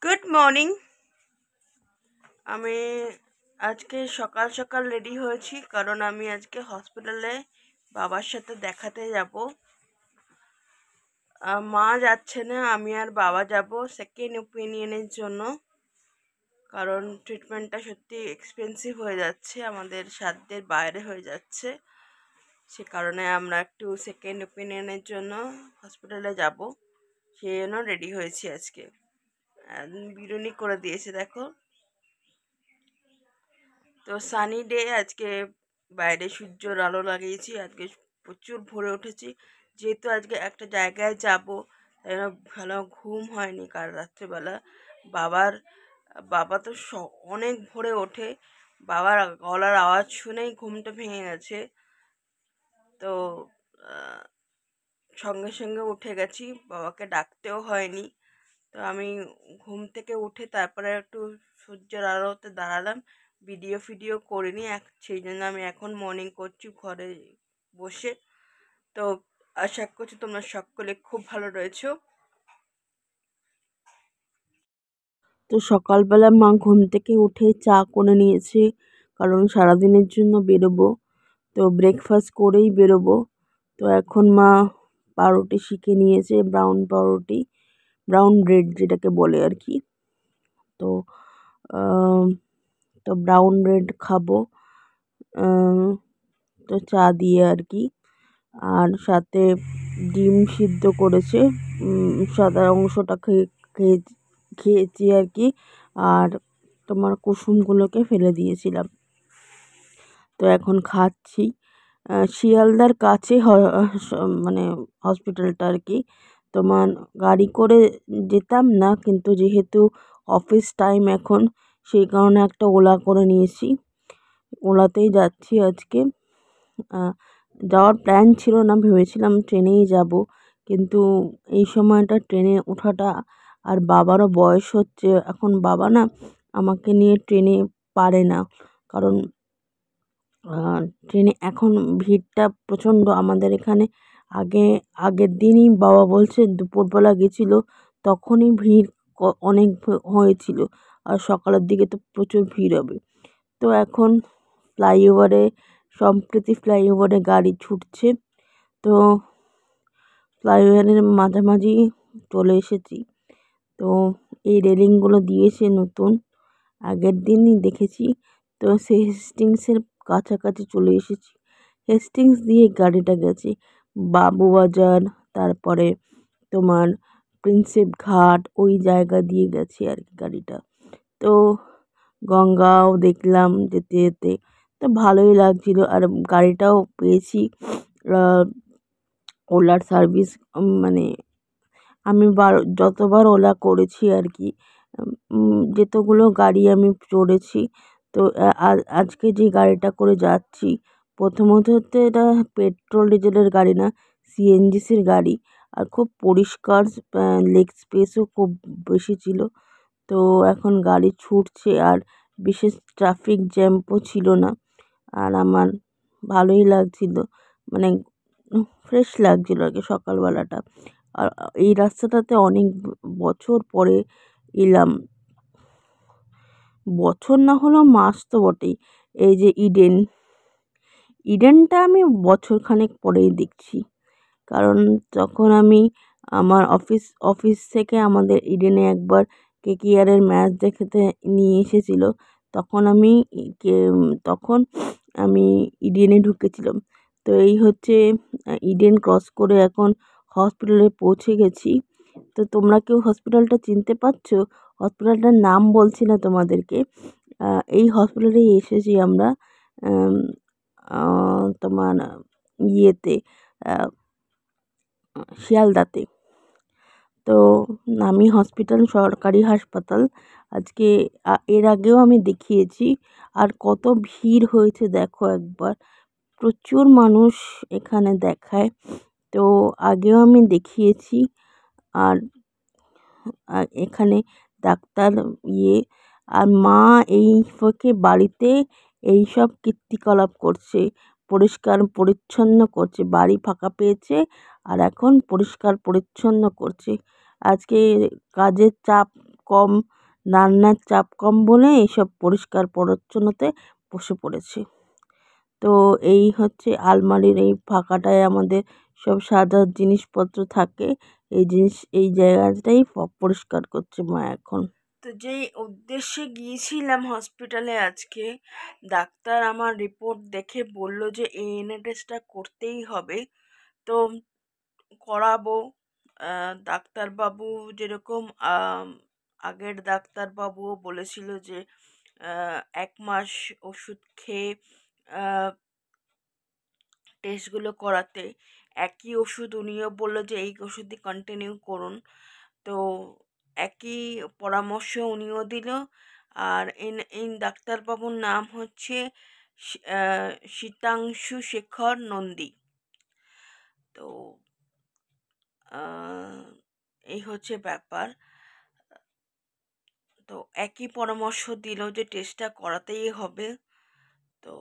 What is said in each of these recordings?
Good morning. আমি আজকে সকাল সকাল রেডি হয়েছি কারণ আমি আজকে হসপিটালে বাবার সাথে দেখাতে যাব। মা যাচ্ছে না, আমি আর বাবা যাব সেকেন্ড ওপিনিয়নের জন্য, কারণ ট্রিটমেন্টটা সত্যি এক্সপেন্সিভ হয়ে যাচ্ছে, আমাদের সাধ্যের বাইরে হয়ে যাচ্ছে। সে কারণে আমরা একটু সেকেন্ড ওপিনিয়নের জন্য হসপিটালে যাব, সেই জন্য রেডি হয়েছি আজকে। বিরিয়ানি করে দিয়েছে দেখো। তো সানি ডে আজকে, বাইরে সূর্যর আলো লাগিয়েছি, আজকে প্রচুর ভোরে উঠেছি, যেহেতু আজকে একটা জায়গায় যাব, তাই জন্য ভালো ঘুম হয়নি কাল রাত্রেবেলা। বাবার বাবা তো অনেক ভোরে ওঠে, বাবার গলার আওয়াজ শুনেই ঘুমটা ভেঙে গেছে। তো সঙ্গে সঙ্গে উঠে গেছি, বাবাকে ডাকতেও হয়নি। তো আমি ঘুম থেকে উঠে তারপরে একটু সূর্যের আলোতে দাঁড়ালাম, ভিডিও করিনি, সেই জন্য আমি এখন মর্নিং করছি ঘরে বসে। তো আশা করছি তোমরা সকলে খুব ভালো রয়েছো। তো সকালবেলা মা ঘুম থেকে উঠে চা করে নিয়েছে, কারণ সারাদিনের জন্য বেরোবো, তো ব্রেকফাস্ট করেই বেরোবো। তো এখন মা পাউরুটি শিখে নিয়েছে, ব্রাউন পাউরুটি, ব্রাউন ব্রেড যেটাকে বলে আর কি। তো তো ব্রাউন ব্রেড খাবো, তো চা দিয়ে আর কি। আর সাথে ডিম সিদ্ধ করেছে, সাদা অংশটা খেয়েছি আর কি। আর তোমার কুসুমগুলোকে ফেলে দিয়েছিলাম। তো এখন খাচ্ছি। শিয়ালদার কাছে মানে হসপিটালটা আর কি। তোমার গাড়ি করে যেতাম না, কিন্তু যেহেতু অফিস টাইম এখন, সেই কারণে একটা ওলা করে নিয়েছি, ওলাতেই যাচ্ছি আজকে। যাওয়ার প্ল্যান ছিল না, ভেবেছিলাম ট্রেনেই যাব, কিন্তু এই সময়টা ট্রেনে ওঠাটা, আর বাবারও বয়স হচ্ছে এখন, বাবা না আমাকে নিয়ে ট্রেনে পারে না, কারণ ট্রেনে এখন ভিড়টা প্রচণ্ড আমাদের এখানে। আগের দিনই বাবা বলছে দুপুরবেলা গেছিলো, তখনই ভিড় অনেক হয়েছিল, আর সকালের দিকে তো প্রচুর ভিড় হবে। তো এখন ফ্লাইওভারে, সম্প্রতি ফ্লাইওভারে গাড়ি ছুটছে, তো ফ্লাইওভারের মাঝামাঝি চলে এসেছি। তো এই রেলিংগুলো দিয়েছে নতুন, আগের দিনই দেখেছি। তো সেই হেস্টিংসের কাছাকাছি চলে এসেছি, হেস্টিংস দিয়ে গাড়িটা গেছে বাবুবাজার, তারপরে তোমার প্রিন্সেপ ঘাট, ওই জায়গা দিয়ে গেছে আর কি গাড়িটা। তো গঙ্গাও দেখলাম যেতে যেতে, তো ভালোই লাগছিল। আর গাড়িটাও পেয়েছি ওলার সার্ভিস, মানে আমি যতবার ওলা করেছি আর কি, যতগুলো গাড়ি আমি চড়েছি, তো আজকে যে গাড়িটা করে যাচ্ছি, প্রথমত হচ্ছে এটা পেট্রোল ডিজেলের গাড়ি না, সিএনজিসির গাড়ি, আর খুব পরিষ্কার, লেগ স্পেসও খুব বেশি ছিল। তো এখন গাড়ি ছুটছে, আর বিশেষ ট্রাফিক জ্যামও ছিল না, আর আমার ভালোই লাগছিল, মানে ফ্রেশ লাগছিল আর কি সকালবেলাটা। আর এই রাস্তাটাতে অনেক বছর পরে এলাম, বছর না হলেও মাস তো বটেই। এই যে ইডেনটা আমি বছরখানেক পরেই দেখছি, কারণ যখন আমি আমার অফিস থেকে আমাদের ইডেনে একবার কেকেআরের ম্যাচ দেখাতে নিয়ে এসেছিলো, তখন আমি ইডেনে ঢুকেছিলাম। তো এই হচ্ছে ইডেন ক্রস করে এখন হসপিটালে পৌঁছে গেছি। তো তোমরা কেউ হসপিটালটা চিনতে পারছো? হসপিটালটার নাম বলছি না তোমাদেরকে। এই হসপিটালেই এসেছি আমরা, তোমার ইয়েতে, শিয়ালদাতে। তো নামি হসপিটাল সরকারি হাসপাতাল। আজকে এর আগেও আমি দেখিয়েছি, আর কত ভিড় হয়েছে দেখো একবার, প্রচুর মানুষ এখানে দেখায়। তো আগেও আমি দেখিয়েছি, আর এখানে ডাক্তার আর মা এই ফাঁকে বাড়িতে এই সব কীর্তিকলাপ করছে, পরিষ্কার পরিচ্ছন্ন করছে, বাড়ি ফাঁকা পেয়েছে আর এখন পরিষ্কার পরিচ্ছন্ন করছে। আজকে কাজের চাপ কম, রান্নার চাপ কম বলে এইসব পরিষ্কার পরিচ্ছন্নতে বসে পড়েছি। তো এই হচ্ছে আলমারির এই ফাঁকাটায় আমাদের সব সাজার জিনিসপত্র থাকে। এই জায়গাটাই পরিষ্কার করছে মা এখন। তো যেই উদ্দেশ্যে গিয়েছিলাম হসপিটালে আজকে, ডাক্তার আমার রিপোর্ট দেখে বলল যে এএনএ টেস্টটা করতেই হবে। তো করাবো। ডাক্তারবাবু যেরকম আগের ডাক্তারবাবুও বলেছিল যে 1 মাস ওষুধ খেয়ে টেস্টগুলো করাতে, একই ওষুধ উনিও বললো যে এই ওষুধই কন্টিনিউ করুন। তো একই পরামর্শ উনিও দিল। আর এই ডাক্তারবাবুর নাম হচ্ছে শীতাংশু শেখর নন্দী। তো এই হচ্ছে ব্যাপার। তো একই পরামর্শ দিল যে টেস্টটা করাতেই হবে। তো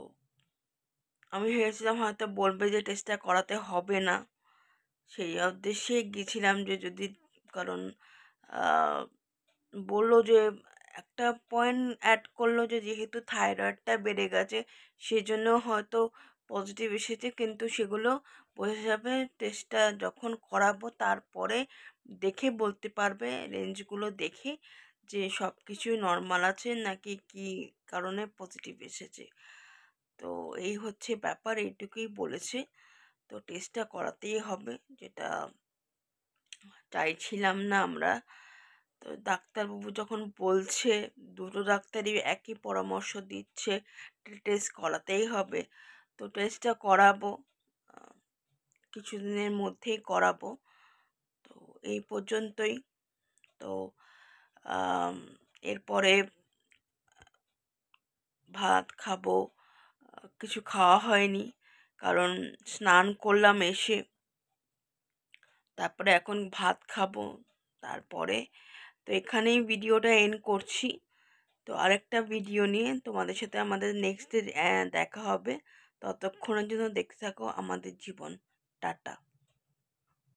আমি ভেবেছিলাম হয়তো বলবে যে টেস্টটা করাতে হবে না, সেই উদ্দেশ্যে গেছিলাম যে যদি, কারণ বললো যে একটা পয়েন্ট অ্যাড করলো যে যেহেতু থাইরয়েডটা বেড়ে গেছে সেজন্য হয়তো পজিটিভ এসেছে, কিন্তু সেগুলো বোঝা যাবে টেস্টটা যখন করাবো, তারপরে দেখে বলতে পারবে, রেঞ্জগুলো দেখে যে সব কিছুই নর্মাল আছে নাকি কি কারণে পজিটিভ এসেছে। তো এই হচ্ছে ব্যাপার, এইটুকুই বলেছে। তো টেস্টটা করাতেই হবে, যেটা চাইছিলাম না আমরা। তো ডাক্তারবাবু যখন বলছে, দুটো ডাক্তারই একই পরামর্শ দিচ্ছে টেস্ট করাতেই হবে, তো টেস্টটা করাবো, কিছুদিনের মধ্যেই করাবো। তো এই পর্যন্তই। তো এরপরে ভাত খাবো। কিছু খাওয়া হয়নি, কারণ স্নান করলাম এসে, তারপরে এখন ভাত খাবো। তারপরে তো এখানেই ভিডিওটা এন্ড করছি। তো আরেকটা ভিডিও নিয়ে তোমাদের সাথে আমাদের নেক্সট ডে দেখা হবে। ততক্ষণের জন্য দেখতে থাকো আমাদের জীবন। টাটা।